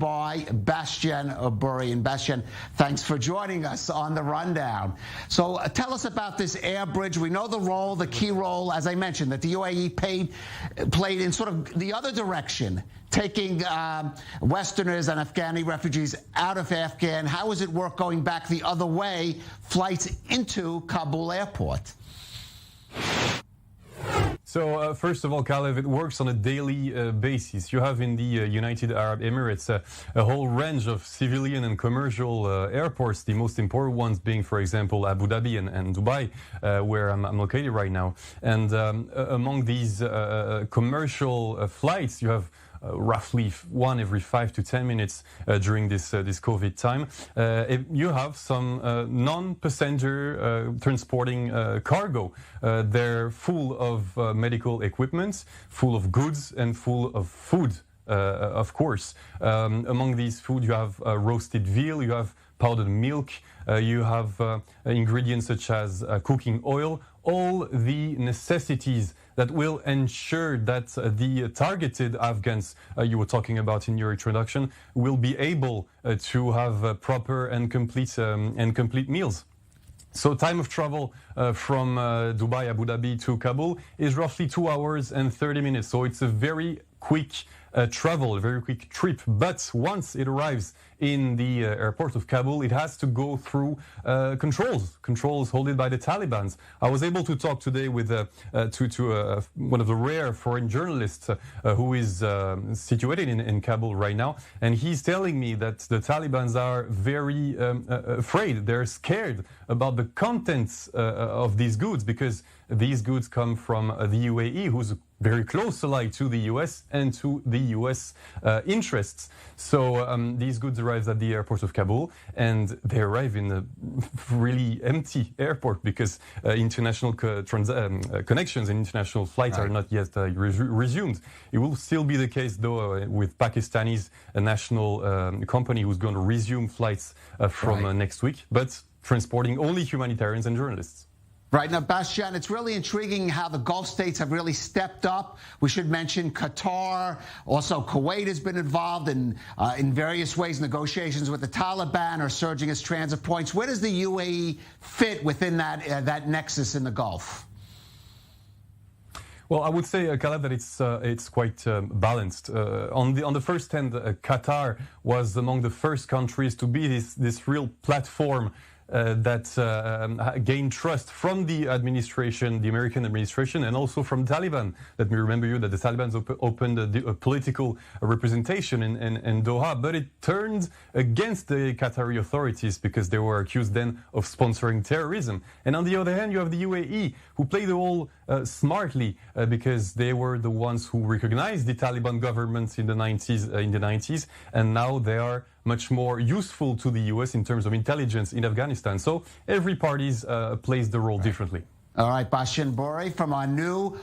Dubai, Bastian Buri. And Bastian, thanks for joining us on the rundown. So tell us about this air bridge. We know the key role, as I mentioned, that the UAE played in sort of the other direction, taking Westerners and Afghani refugees out of Afghan. How does it work going back the other way, flights into Kabul airport? So first of all, Calev, it works on a daily basis. You have in the United Arab Emirates a whole range of civilian and commercial airports, the most important ones being, for example, Abu Dhabi and Dubai, where I'm located right now. And among these commercial flights, you have roughly one every 5 to 10 minutes during this COVID time. You have some non-passenger transporting cargo. They're full of medical equipment, full of goods, and full of food. Of course, among these food you have roasted veal, you have powdered milk, you have ingredients such as cooking oil, all the necessities that will ensure that the targeted Afghans you were talking about in your introduction will be able to have proper and complete meals. So time of travel from Dubai, Abu Dhabi to Kabul is roughly 2 hours and 30 minutes. So it's a very quick travel, a very quick trip. But once it arrives in the airport of Kabul, it has to go through controls held by the Taliban. I was able to talk today with one of the rare foreign journalists who is situated in Kabul right now, and he's telling me that the Taliban are very afraid. They're scared about the contents of these goods, because these goods come from the UAE, who's very close ally to the US and to the US interests. So these goods arrive at the airport of Kabul, and they arrive in a really empty airport because international connections and international flights are not yet resumed. It will still be the case, though, with Pakistanis, a national company who's going to resume flights from next week, but transporting only humanitarians and journalists. Right. Now, Bastian, it's really intriguing how the Gulf states have really stepped up. We should mention Qatar. Also, Kuwait has been involved in various ways. Negotiations with the Taliban are surging as transit points. Where does the UAE fit within that nexus in the Gulf? Well, I would say, Calev, that it's quite balanced. On the first hand, Qatar was among the first countries to be this real platform that gained trust from the administration, the American administration, and also from Taliban. Let me remember you that the Taliban opened a political representation in Doha, but it turned against the Qatari authorities because they were accused then of sponsoring terrorism. And on the other hand, you have the UAE, who played the role smartly because they were the ones who recognized the Taliban government in the 90s, and now they are much more useful to the US in terms of intelligence in Afghanistan. So every party plays the role differently. All right, Bastian Buri from our new